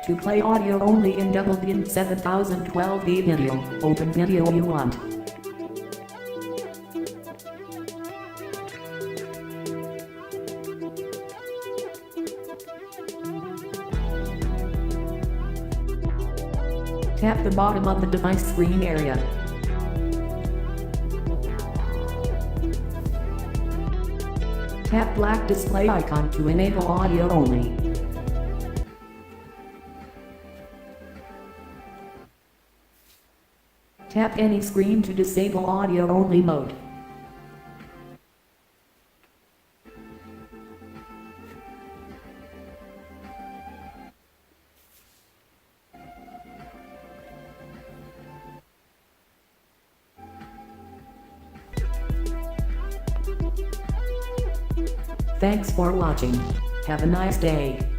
To play audio only in double in 7012V video, open video you want. Tap the bottom of the device screen area. Tap black display icon to enable audio only. Tap any screen to disable audio only mode. Thanks for watching. Have a nice day.